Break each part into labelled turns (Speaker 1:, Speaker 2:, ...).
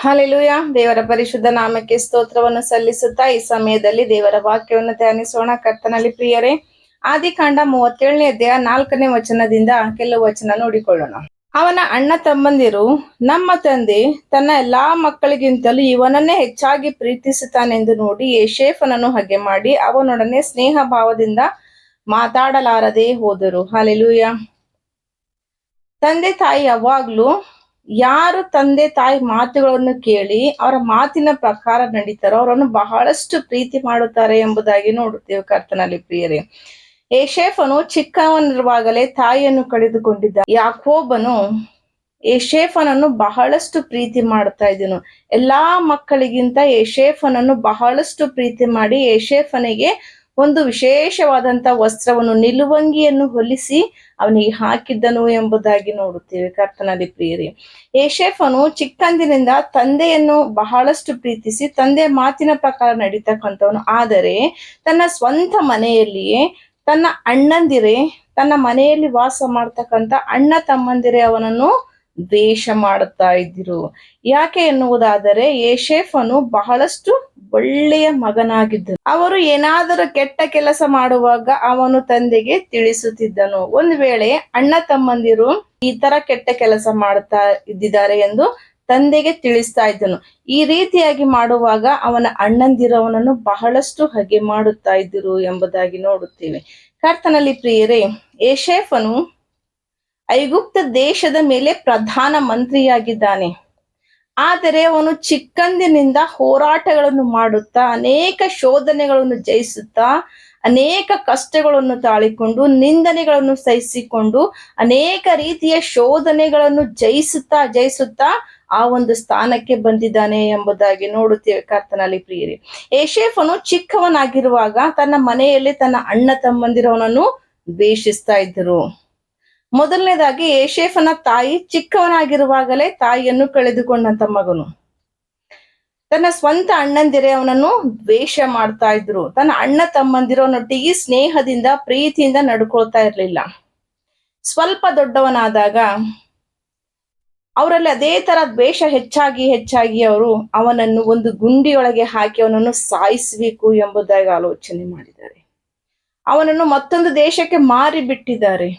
Speaker 1: Hallelujah. ದೇವರ ಪರಿಶುದ್ಧ ನಾಮಕ್ಕೆ ಸ್ತೋತ್ರವನ್ನು ಸಲ್ಲಿಸುತ್ತಾ ಈ ಸಮಯದಲ್ಲಿ ದೇವರ ವಾಕ್ಯವನ್ನು ಧ್ಯಾನಿಸೋಣ. ಕರ್ತನಲ್ಲಿ ಪ್ರಿಯರೇ, ಆದಿಕಾಂಡ 37ನೇ ಅಧ್ಯಾಯ 4ನೇ ವಚನದಿಂದ ಕೆಲವು ವಚನ ನೋಡಿಕೊಳ್ಳೋಣ. ಅವನ ಅಣ್ಣ ತಮ್ಮಂದಿರು, ನಮ್ಮ ತಂದೆ ತನ್ನ ಎಲ್ಲಾ ಮಕ್ಕಳಿಗಿಂತಲೂ ಇವನನ್ನೇ ಹೆಚ್ಚಾಗಿ ಪ್ರೀತಿಸುತ್ತಾನೆಂದು ನೋಡಿ ಯೋಸೇಫನನ್ನು ಹಗೆ ಮಾಡಿ ಅವನೊಡನೆ ಸ್ನೇಹ ಭಾವದಿಂದ ಮಾತಾಡಲಾರದೆ ಹೋದರು. ಹಲ್ಲೆಲೂಯ. ತಂದೆ ತಾಯಿ ಯಾವಾಗ್ಲೂ ಯಾರು ತಂದೆ ತಾಯಿ ಮಾತುಗಳನ್ನು ಕೇಳಿ ಅವರ ಮಾತಿನ ಪ್ರಕಾರ ನಡೀತಾರೋ ಅವರನ್ನು ಬಹಳಷ್ಟು ಪ್ರೀತಿ ಮಾಡುತ್ತಾರೆ ಎಂಬುದಾಗಿ ನೋಡುತ್ತೇವೆ. ಕರ್ತನಲ್ಲಿ ಪ್ರಿಯರೇ, ಯೋಸೇಫನು ಚಿಕ್ಕವನಿರುವಾಗಲೇ ತಾಯಿಯನ್ನು ಕಳೆದುಕೊಂಡಿದ್ದ. ಯಾಕೋಬನು ಯೋಸೇಫನನ್ನು ಬಹಳಷ್ಟು ಪ್ರೀತಿ ಮಾಡ್ತಾ ಇದ್ದನು. ಎಲ್ಲಾ ಮಕ್ಕಳಿಗಿಂತ ಯೋಸೇಫನನ್ನು ಬಹಳಷ್ಟು ಪ್ರೀತಿ ಮಾಡಿ ಯೋಸೇಫನಿಗೆ ಒಂದು ವಿಶೇಷವಾದಂತ ವಸ್ತ್ರವನ್ನು, ನಿಲುವಂಗಿಯನ್ನು ಹೊಲಿಸಿ ಅವನಿಗೆ ಹಾಕಿದ್ದನು ಎಂಬುದಾಗಿ ನೋಡುತ್ತೇವೆ. ಕರ್ತನಲ್ಲಿ ಪ್ರಿಯರೇ, ಯೋಸೇಫನು ಚಿಕ್ಕಂದಿನಿಂದ ತಂದೆಯನ್ನು ಬಹಳಷ್ಟು ಪ್ರೀತಿಸಿ ತಂದೆ ಮಾತಿನ ಪ್ರಕಾರ ನಡೀತಕ್ಕಂಥವನು. ಆದರೆ ತನ್ನ ಸ್ವಂತ ಮನೆಯಲ್ಲಿಯೇ ತನ್ನ ಅಣ್ಣಂದಿರೇ, ತನ್ನ ಮನೆಯಲ್ಲಿ ವಾಸ ಮಾಡ್ತಕ್ಕಂಥ ಅಣ್ಣ ತಮ್ಮಂದಿರೇ ಅವನನ್ನು ದ್ವೇಷ ಮಾಡುತ್ತಾ ಇದ್ದರು. ಯಾಕೆ ಎನ್ನುವುದಾದರೆ ಯೋಸೇಫನು ಬಹಳಷ್ಟು ಒಳ್ಳೆಯ ಮಗನಾಗಿದ್ದನು. ಅವರು ಏನಾದರೂ ಕೆಟ್ಟ ಕೆಲಸ ಮಾಡುವಾಗ ಅವನು ತಂದೆಗೆ ತಿಳಿಸುತ್ತಿದ್ದನು. ಒಂದು ವೇಳೆ ಅಣ್ಣ ತಮ್ಮಂದಿರು ಈ ತರ ಕೆಟ್ಟ ಕೆಲಸ ಮಾಡುತ್ತಾ ಇದ್ದಿದ್ದಾರೆ ಎಂದು ತಂದೆಗೆ ತಿಳಿಸ್ತಾ ಇದ್ದನು. ಈ ರೀತಿಯಾಗಿ ಮಾಡುವಾಗ ಅವನ ಅಣ್ಣಂದಿರು ಅವನನ್ನು ಬಹಳಷ್ಟು ಹಗೆ ಮಾಡುತ್ತಾ ಇದ್ದರು ಎಂಬುದಾಗಿ ನೋಡುತ್ತೇವೆ. ಕರ್ತನಲ್ಲಿ ಪ್ರಿಯರೇ, ಯೋಸೇಫನು ಐಗುಪ್ತ ದೇಶದ ಮೇಲೆ ಪ್ರಧಾನ ಮಂತ್ರಿಯಾಗಿದ್ದಾನೆ. ಆದರೆ ಅವನು ಚಿಕ್ಕಂದಿನಿಂದ ಹೋರಾಟಗಳನ್ನು ಮಾಡುತ್ತಾ, ಅನೇಕ ಶೋಧನೆಗಳನ್ನು ಜಯಿಸುತ್ತಾ, ಅನೇಕ ಕಷ್ಟಗಳನ್ನು ತಾಳಿಕೊಂಡು, ನಿಂದನೆಗಳನ್ನು ಸಹಿಸಿಕೊಂಡು, ಅನೇಕ ರೀತಿಯ ಶೋಧನೆಗಳನ್ನು ಜಯಿಸುತ್ತಾ ಆ ಒಂದು ಸ್ಥಾನಕ್ಕೆ ಬಂದಿದ್ದಾನೆ ಎಂಬುದಾಗಿ ನೋಡುತ್ತೇವೆ. ಕರ್ತನಲ್ಲಿ ಪ್ರಿಯರೇ, ಯೋಸೇಫನು ಚಿಕ್ಕವನಾಗಿರುವಾಗ ತನ್ನ ಮನೆಯಲ್ಲಿ ತನ್ನ ಅಣ್ಣ ತಮ್ಮಂದಿರವನನ್ನು ದ್ವೇಷಿಸ್ತಾ ಇದ್ದರು. ಮೊದಲನೇದಾಗಿ ಯೋಸೇಫನ ತಾಯಿ ಚಿಕ್ಕವನಾಗಿರುವಾಗಲೇ ತಾಯಿಯನ್ನು ಕಳೆದುಕೊಂಡಂತ ಮಗನು. ತನ್ನ ಸ್ವಂತ ಅಣ್ಣಂದಿರೇ ಅವನನ್ನು ದ್ವೇಷ ಮಾಡ್ತಾ ಇದ್ರು. ತನ್ನ ಅಣ್ಣ ತಮ್ಮಂದಿರವನೊಟ್ಟಿಗೆ ಸ್ನೇಹದಿಂದ ಪ್ರೀತಿಯಿಂದ ನಡ್ಕೊಳ್ತಾ ಇರ್ಲಿಲ್ಲ. ಸ್ವಲ್ಪ ದೊಡ್ಡವನಾದಾಗ ಅವರಲ್ಲಿ ಅದೇ ತರ ದ್ವೇಷ ಹೆಚ್ಚಾಗಿ ಅವರು ಅವನನ್ನು ಒಂದು ಗುಂಡಿಯೊಳಗೆ ಹಾಕಿ ಅವನನ್ನು ಸಾಯಿಸಬೇಕು ಎಂಬುದಾಗಿ ಆಲೋಚನೆ ಮಾಡಿದ್ದಾರೆ. ಅವನನ್ನು ಮತ್ತೊಂದು ದೇಶಕ್ಕೆ ಮಾರಿ ಬಿಟ್ಟಿದ್ದಾರೆ.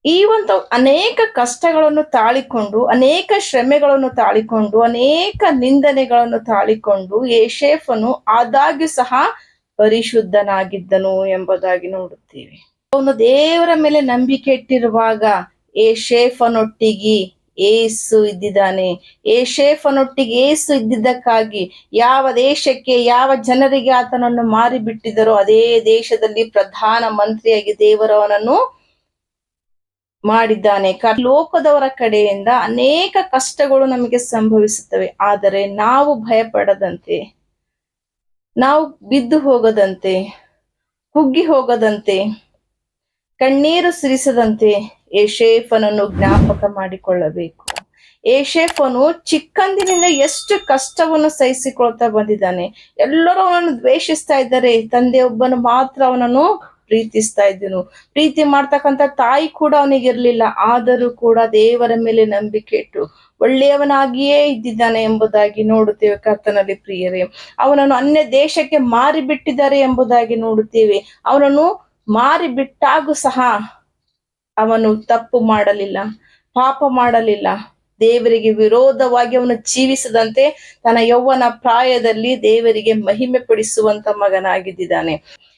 Speaker 1: ಈ ಒಂದು ಅನೇಕ ಕಷ್ಟಗಳನ್ನು ತಾಳಿಕೊಂಡು, ಅನೇಕ ಶ್ರಮೆಗಳನ್ನು ತಾಳಿಕೊಂಡು, ಅನೇಕ ನಿಂದನೆಗಳನ್ನು ತಾಳಿಕೊಂಡು ಯೋಸೇಫನು ಆದಾಗ್ಯೂ ಸಹ ಪರಿಶುದ್ಧನಾಗಿದ್ದನು ಎಂಬುದಾಗಿ ನೋಡುತ್ತೇವೆ. ಅವನು ದೇವರ ಮೇಲೆ ನಂಬಿಕೆ ಇಟ್ಟಿರುವಾಗ ಯೋಸೇಫನೊಟ್ಟಿಗೆ ಏಸು ಇದ್ದಿದ್ದಾನೆ. ಯೋಸೇಫನೊಟ್ಟಿಗೆ ಏಸು ಇದ್ದಿದ್ದಕ್ಕಾಗಿ ಯಾವ ದೇಶಕ್ಕೆ, ಯಾವ ಜನರಿಗೆ ಆತನನ್ನು ಮಾರಿ ಬಿಟ್ಟಿದ್ದರೋ ಅದೇ ದೇಶದಲ್ಲಿ ಪ್ರಧಾನ ಮಂತ್ರಿಯಾಗಿ ದೇವರವನನ್ನು ಮಾಡಿದ್ದಾನೆ. ಲೋಕದವರ ಕಡೆಯಿಂದ ಅನೇಕ ಕಷ್ಟಗಳು ನಮಗೆ ಸಂಭವಿಸುತ್ತವೆ. ಆದರೆ ನಾವು ಭಯಪಡದಂತೆ, ನಾವು ಬಿದ್ದು ಹೋಗದಂತೆ, ಕುಗ್ಗಿ ಹೋಗದಂತೆ, ಕಣ್ಣೀರು ಸುರಿಸದಂತೆ ಯೋಸೇಫನನ್ನು ಜ್ಞಾಪಕ ಮಾಡಿಕೊಳ್ಳಬೇಕು. ಯೋಸೇಫನು ಚಿಕ್ಕಂದಿನಿಂದ ಎಷ್ಟು ಕಷ್ಟವನ್ನು ಸಹಿಸಿಕೊಳ್ತಾ ಬಂದಿದ್ದಾನೆ. ಎಲ್ಲರೂ ಅವನನ್ನು ದ್ವೇಷಿಸ್ತಾ ಇದ್ದಾರೆ, ತಂದೆಯೊಬ್ಬನು ಮಾತ್ರ ಅವನನ್ನು ಪ್ರೀತಿಸ್ತಾ ಇದ್ದನು. ಪ್ರೀತಿ ಮಾಡ್ತಕ್ಕಂಥ ತಾಯಿ ಕೂಡ ಅವನಿಗಿರ್ಲಿಲ್ಲ. ಆದರೂ ಕೂಡ ದೇವರ ಮೇಲೆ ನಂಬಿಕೆ ಇಟ್ಟು ಒಳ್ಳೆಯವನಾಗಿಯೇ ಇದ್ದಿದ್ದಾನೆ ಎಂಬುದಾಗಿ ನೋಡುತ್ತೇವೆ. ಕರ್ತನಲ್ಲಿ ಪ್ರಿಯರೇ, ಅವನನ್ನು ಅನ್ಯ ದೇಶಕ್ಕೆ ಮಾರಿ ಬಿಟ್ಟಿದ್ದಾರೆ ಎಂಬುದಾಗಿ ನೋಡುತ್ತೇವೆ. ಅವನನ್ನು ಮಾರಿ ಬಿಟ್ಟಾಗೂ ಸಹ ಅವನು ತಪ್ಪು ಮಾಡಲಿಲ್ಲ, ಪಾಪ ಮಾಡಲಿಲ್ಲ. ದೇವರಿಗೆ ವಿರೋಧವಾಗಿ ಅವನು ಜೀವಿಸದಂತೆ ತನ್ನ ಯೌವನ ಪ್ರಾಯದಲ್ಲಿ ದೇವರಿಗೆ ಮಹಿಮೆ ಪಡಿಸುವಂತ ಮಗನಾಗಿದ್ದಾನೆ.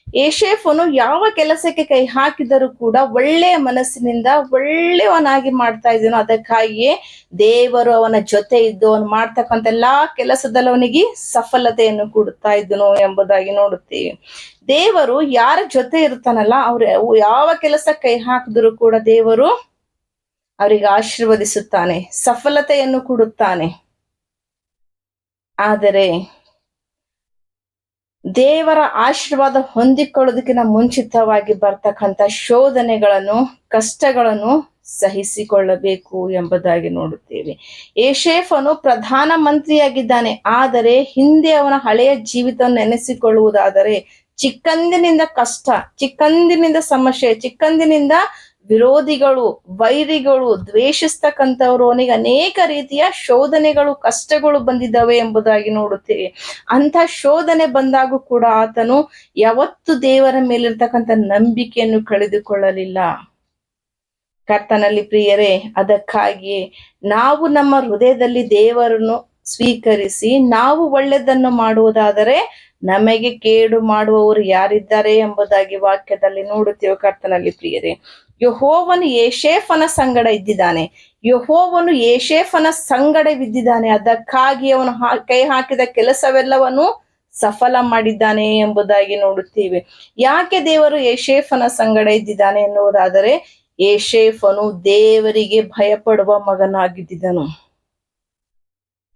Speaker 1: ಯೋಸೇಫನು ಯಾವ ಕೆಲಸಕ್ಕೆ ಕೈ ಹಾಕಿದರೂ ಕೂಡ ಒಳ್ಳೆಯ ಮನಸ್ಸಿನಿಂದ ಒಳ್ಳೆಯವನಾಗಿ ಮಾಡ್ತಾ ಇದ್ದನು. ಅದಕ್ಕಾಗಿಯೇ ದೇವರು ಅವನ ಜೊತೆ ಇದ್ದು ಅವನು ಮಾಡ್ತಕ್ಕಂಥ ಎಲ್ಲಾ ಕೆಲಸದಲ್ಲಿ ಅವನಿಗೆ ಸಫಲತೆಯನ್ನು ಕೊಡುತ್ತಾ ಇದ್ದನು ಎಂಬುದಾಗಿ ನೋಡುತ್ತೇವೆ. ದೇವರು ಯಾರ ಜೊತೆ ಇರ್ತಾನಲ್ಲ, ಅವ್ರು ಯಾವ ಕೆಲಸ ಕೈ ಹಾಕಿದ್ರು ಕೂಡ ದೇವರು ಅವರಿಗೆ ಆಶೀರ್ವದಿಸುತ್ತಾನೆ, ಸಫಲತೆಯನ್ನು ಕೊಡುತ್ತಾನೆ. ಆದರೆ ದೇವರ ಆಶೀರ್ವಾದ ಹೊಂದಿಕೊಳ್ಳೋದಕ್ಕಿಂತ ಮುಂಚಿತವಾಗಿ ಬರ್ತಕ್ಕಂಥ ಶೋಧನೆಗಳನ್ನು, ಕಷ್ಟಗಳನ್ನು ಸಹಿಸಿಕೊಳ್ಳಬೇಕು ಎಂಬುದಾಗಿ ನೋಡುತ್ತೇವೆ. ಯೋಸೇಫನು ಪ್ರಧಾನ ಮಂತ್ರಿಯಾಗಿದ್ದಾನೆ. ಆದರೆ ಹಿಂದೆ ಅವನ ಹಳೆಯ ಜೀವಿತವನ್ನು ನೆನೆಸಿಕೊಳ್ಳುವುದಾದರೆ ಚಿಕ್ಕಂದಿನಿಂದ ಕಷ್ಟ, ಚಿಕ್ಕಂದಿನಿಂದ ಸಮಸ್ಯೆ, ಚಿಕ್ಕಂದಿನಿಂದ ವಿರೋಧಿಗಳು, ವೈರಿಗಳು, ದ್ವೇಷಿಸ್ತಕ್ಕಂಥವ್ರು, ಅವನಿಗೆ ಅನೇಕ ರೀತಿಯ ಶೋಧನೆಗಳು, ಕಷ್ಟಗಳು ಬಂದಿದ್ದಾವೆ ಎಂಬುದಾಗಿ ನೋಡುತ್ತೇವೆ. ಅಂತ ಶೋಧನೆ ಬಂದಾಗೂ ಕೂಡ ಆತನು ಯಾವತ್ತು ದೇವರ ಮೇಲಿರ್ತಕ್ಕಂಥ ನಂಬಿಕೆಯನ್ನು ಕಳೆದುಕೊಳ್ಳಲಿಲ್ಲ. ಕರ್ತನಲ್ಲಿ ಪ್ರಿಯರೇ, ಅದಕ್ಕಾಗಿಯೇ ನಾವು ನಮ್ಮ ಹೃದಯದಲ್ಲಿ ದೇವರನ್ನು ಸ್ವೀಕರಿಸಿ ನಾವು ಒಳ್ಳೆದನ್ನು ಮಾಡುವುದಾದರೆ ನಮಗೆ ಕೇಡು ಮಾಡುವವರು ಯಾರಿದ್ದಾರೆ ಎಂಬುದಾಗಿ ವಾಕ್ಯದಲ್ಲಿ ನೋಡುತ್ತೇವೆ. ಕರ್ತನಲ್ಲಿ ಪ್ರಿಯರೇ, ಯೆಹೋವನು ಯೇಷೇಫನ ಸಂಗಡ ಇದ್ದಿದ್ದಾನೆ. ಯೆಹೋವನು ಯೇಷೇಫನ ಸಂಗಡವಿದ್ದಿದ್ದಾನೆ. ಅದಕ್ಕಾಗಿ ಅವನು ಕೈ ಹಾಕಿದ ಕೆಲಸವೆಲ್ಲವನ್ನು ಸಫಲ ಮಾಡಿದ್ದಾನೆ ಎಂಬುದಾಗಿ ನೋಡುತ್ತೇವೆ. ಯಾಕೆ ದೇವರು ಯೇಷೇಫನ ಸಂಗಡ ಇದ್ದಿದ್ದಾನೆ ಎನ್ನುವುದಾದರೆ, ಯೇಷೇಫನು ದೇವರಿಗೆ ಭಯಪಡುವ ಮಗನಾಗಿದ್ದನು.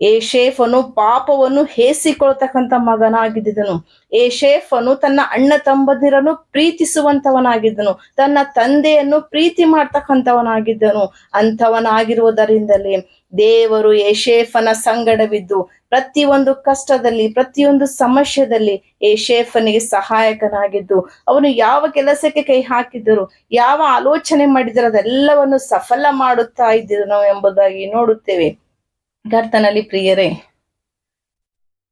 Speaker 1: ಯೇಷೇಫನು ಪಾಪವನ್ನು ಹೇಸಿಕೊಳ್ತಕ್ಕಂಥ ಮಗನಾಗಿದ್ದನು. ಯೇಷೇಫನು ತನ್ನ ಅಣ್ಣ ತಮ್ಮಂದಿರನ್ನು ಪ್ರೀತಿಸುವಂತವನಾಗಿದ್ದನು. ತನ್ನ ತಂದೆಯನ್ನು ಪ್ರೀತಿ ಮಾಡ್ತಕ್ಕಂಥವನಾಗಿದ್ದನು. ಅಂಥವನಾಗಿರುವುದರಿಂದಲೇ ದೇವರು ಯೇಷೇಫನ ಸಂಗಡವಿದ್ದು ಪ್ರತಿಯೊಂದು ಕಷ್ಟದಲ್ಲಿ, ಪ್ರತಿಯೊಂದು ಸಮಸ್ಯೆದಲ್ಲಿ ಯೇಷೇಫನಿಗೆ ಸಹಾಯಕನಾಗಿದ್ದು, ಅವನು ಯಾವ ಕೆಲಸಕ್ಕೆ ಕೈ ಹಾಕಿದರು, ಯಾವ ಆಲೋಚನೆ ಮಾಡಿದರು, ಅದೆಲ್ಲವನ್ನು ಸಫಲ ಮಾಡುತ್ತಾ ಇದ್ದನು ಎಂಬುದಾಗಿ ನೋಡುತ್ತೇವೆ. ಕರ್ತನಲ್ಲಿ ಪ್ರಿಯರೇ,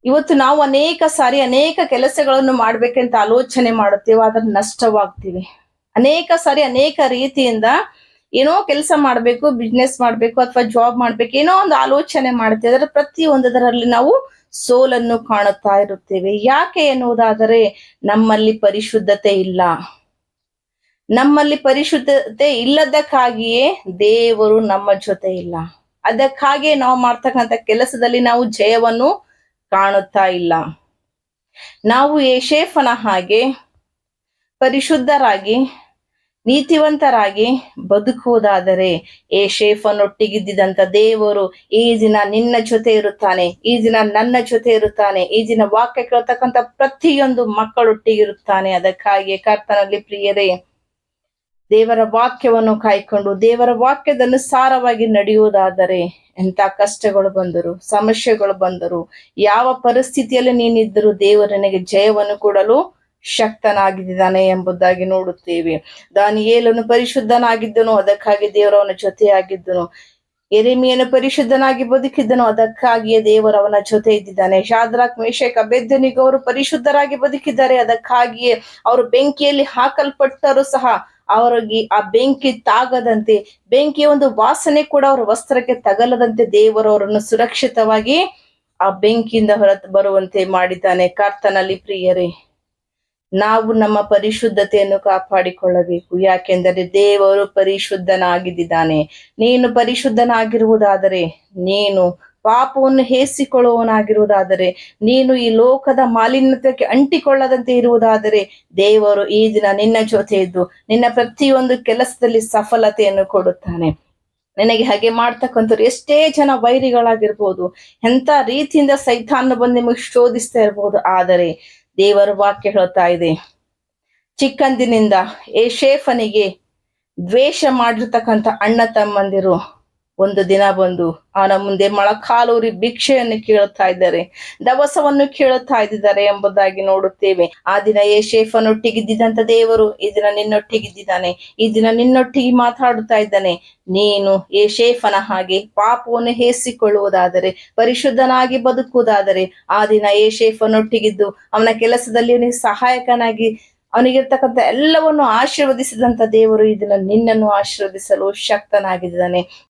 Speaker 1: ಇವತ್ತು ನಾವು ಅನೇಕ ಸಾರಿ ಅನೇಕ ಕೆಲಸಗಳನ್ನು ಮಾಡ್ಬೇಕಂತ ಆಲೋಚನೆ ಮಾಡುತ್ತೇವೆ, ಆದ್ರೆ ನಷ್ಟವಾಗ್ತೀವಿ. ಅನೇಕ ಸಾರಿ ಅನೇಕ ರೀತಿಯಿಂದ ಏನೋ ಕೆಲಸ ಮಾಡ್ಬೇಕು, ಬಿಸ್ನೆಸ್ ಮಾಡ್ಬೇಕು, ಅಥವಾ ಜಾಬ್ ಮಾಡ್ಬೇಕು, ಏನೋ ಒಂದು ಆಲೋಚನೆ ಮಾಡ್ತೇವೆ. ಅದರ ಪ್ರತಿಯೊಂದರಲ್ಲಿ ನಾವು ಸೋಲನ್ನು ಕಾಣುತ್ತಾ ಇರುತ್ತೇವೆ. ಯಾಕೆ ಎನ್ನುವುದಾದರೆ, ನಮ್ಮಲ್ಲಿ ಪರಿಶುದ್ಧತೆ ಇಲ್ಲ. ನಮ್ಮಲ್ಲಿ ಪರಿಶುದ್ಧತೆ ಇಲ್ಲದಕ್ಕಾಗಿಯೇ ದೇವರು ನಮ್ಮ ಜೊತೆ ಇಲ್ಲ. ಅದಕ್ಕಾಗಿಯೇ ನಾವು ಮಾಡ್ತಕ್ಕಂಥ ಕೆಲಸದಲ್ಲಿ ನಾವು ಜಯವನ್ನು ಕಾಣುತ್ತಾ ಇಲ್ಲ. ನಾವು ಯೇಷೇಫನ ಹಾಗೆ ಪರಿಶುದ್ಧರಾಗಿ ನೀತಿವಂತರಾಗಿ ಬದುಕುವುದಾದರೆ, ಯೇಷೇಫನೊಟ್ಟಿಗಿದ್ದಂತ ದೇವರು ಈ ದಿನ ನಿನ್ನ ಜೊತೆ ಇರುತ್ತಾನೆ, ಈ ದಿನ ನನ್ನ ಜೊತೆ ಇರುತ್ತಾನೆ, ಈ ದಿನ ವಾಕ್ಯ ಕೇಳ್ತಕ್ಕಂಥ ಪ್ರತಿಯೊಂದು ಮಕ್ಕಳೊಟ್ಟಿಗಿರುತ್ತಾನೆ. ಅದಕ್ಕಾಗಿ ಕರ್ತನಲ್ಲಿ ಪ್ರಿಯರೇ, ದೇವರ ವಾಕ್ಯವನ್ನು ಕಾಯ್ಕೊಂಡು ದೇವರ ವಾಕ್ಯದ ಅನುಸಾರವಾಗಿ ನಡೆಯುವುದಾದರೆ, ಎಂತ ಕಷ್ಟಗಳು ಬಂದರು, ಸಮಸ್ಯೆಗಳು ಬಂದರು, ಯಾವ ಪರಿಸ್ಥಿತಿಯಲ್ಲಿ ನೀನಿದ್ದರೂ ದೇವರು ನಿನಗೆ ಜಯವನ್ನು ಕೊಡಲು ಶಕ್ತನಾಗಿದ್ದಾನೆ ಎಂಬುದಾಗಿ ನೋಡುತ್ತೇವೆ. ದಾನಿಯೇಲನು ಪರಿಶುದ್ಧನಾಗಿದ್ದನು, ಅದಕ್ಕಾಗಿ ದೇವರು ಅವನ ಜೊತೆಯಾಗಿದ್ದನು. ಯೆರೆಮೀಯನು ಪರಿಶುದ್ಧನಾಗಿ ಬದುಕಿದ್ದನು, ಅದಕ್ಕಾಗಿಯೇ ದೇವರು ಅವನ ಜೊತೆ ಇದ್ದಿದ್ದಾನೆ. ಶಾದ್ರಾಕ್, ಮೇಷಕ್, ಅಬೇದ್ನೆಗೋ ಅವರು ಪರಿಶುದ್ಧರಾಗಿ ಬದುಕಿದ್ದಾರೆ, ಅದಕ್ಕಾಗಿಯೇ ಅವರು ಬೆಂಕಿಯಲ್ಲಿ ಹಾಕಲ್ಪಟ್ಟರು ಸಹ ಅವರಿಗೆ ಆ ಬೆಂಕಿ ತಾಗದಂತೆ, ಬೆಂಕಿಯ ಒಂದು ವಾಸನೆ ಕೂಡ ಅವರ ವಸ್ತ್ರಕ್ಕೆ ತಗಲದಂತೆ ದೇವರು ಅವರನ್ನು ಸುರಕ್ಷಿತವಾಗಿ ಆ ಬೆಂಕಿಯಿಂದ ಹೊರ ಬರುವಂತೆ ಮಾಡಿದ್ದಾನೆ. ಕರ್ತನಲ್ಲಿ ಪ್ರಿಯರೇ, ನಾವು ನಮ್ಮ ಪರಿಶುದ್ಧತೆಯನ್ನು ಕಾಪಾಡಿಕೊಳ್ಳಬೇಕು. ಯಾಕೆಂದರೆ ದೇವರು ಪರಿಶುದ್ಧನಾಗಿದ್ದಾನೆ. ನೀನು ಪರಿಶುದ್ಧನಾಗಿರುವುದಾದರೆ, ನೀನು ಪಾಪವನ್ನು ಹೇಸಿಕೊಳ್ಳುವವನಾಗಿರುವುದಾದರೆ, ನೀನು ಈ ಲೋಕದ ಮಾಲಿನ್ಯಕ್ಕೆ ಅಂಟಿಕೊಳ್ಳದಂತೆ ಇರುವುದಾದರೆ, ದೇವರು ಈ ದಿನ ನಿನ್ನ ಜೊತೆ ಇದ್ದು ನಿನ್ನ ಪ್ರತಿಯೊಂದು ಕೆಲಸದಲ್ಲಿ ಸಫಲತೆಯನ್ನು ಕೊಡುತ್ತಾನೆ. ನಿನಗೆ ಹಾಗೆ ಮಾಡ್ತಕ್ಕಂಥವ್ರು ಎಷ್ಟೇ ಜನ ವೈರಿಗಳಾಗಿರ್ಬೋದು, ಎಂತ ರೀತಿಯಿಂದ ಸೈತಾನ ಬಂದು ನಿಮಗೆ ಶೋಧಿಸ್ತಾ ಇರ್ಬೋದು, ಆದರೆ ದೇವರ ವಾಕ್ಯ ಹೇಳ್ತಾ ಇದೆ, ಚಿಕ್ಕಂದಿನಿಂದ ಯೇಷೇಫನಿಗೆ ದ್ವೇಷ ಮಾಡಿರ್ತಕ್ಕಂಥ ಅಣ್ಣ ತಮ್ಮಂದಿರು ಒಂದು ದಿನ ಬಂದು ಅವನ ಮುಂದೆ ಮೊಳಕಾಲೂರಿ ಭಿಕ್ಷೆಯನ್ನು ಕೇಳುತ್ತಾ ಇದ್ದಾರೆ, ದವಸವನ್ನು ಕೇಳುತ್ತಾ ಇದ್ದಾರೆ ಎಂಬುದಾಗಿ ನೋಡುತ್ತೇವೆ. ಆ ದಿನ ಯೇಷೇಫನೊಟ್ಟಿಗಿದ್ದಂತ ದೇವರು ಈ ದಿನ ನಿನ್ನೊಟ್ಟಿಗಿದ್ದಾನೆ, ಈ ದಿನ ನಿನ್ನೊಟ್ಟಿಗೆ ಮಾತಾಡುತ್ತಾ ಇದ್ದಾನೆ. ನೀನು ಯೇಷೇಫನ ಹಾಗೆ ಪಾಪವನ್ನು ಹೇಸಿಕೊಳ್ಳುವುದಾದರೆ, ಪರಿಶುದ್ಧನಾಗಿ ಬದುಕುವುದಾದರೆ, ಆ ದಿನ ಯೇಷೇಫನೊಟ್ಟಿಗಿದ್ದು ಅವನ ಕೆಲಸದಲ್ಲಿ ಅವನಿಗೆ ಸಹಾಯಕನಾಗಿ ಅವನಿಗಿರ್ತಕ್ಕಂಥ ಎಲ್ಲವನ್ನು ಆಶೀರ್ವದಿಸಿದಂತ ದೇವರು ಈ ದಿನ ನಿನ್ನನ್ನು ಆಶೀರ್ವದಿಸಲು ಶಕ್ತನಾಗಿದ್ದಾನೆ.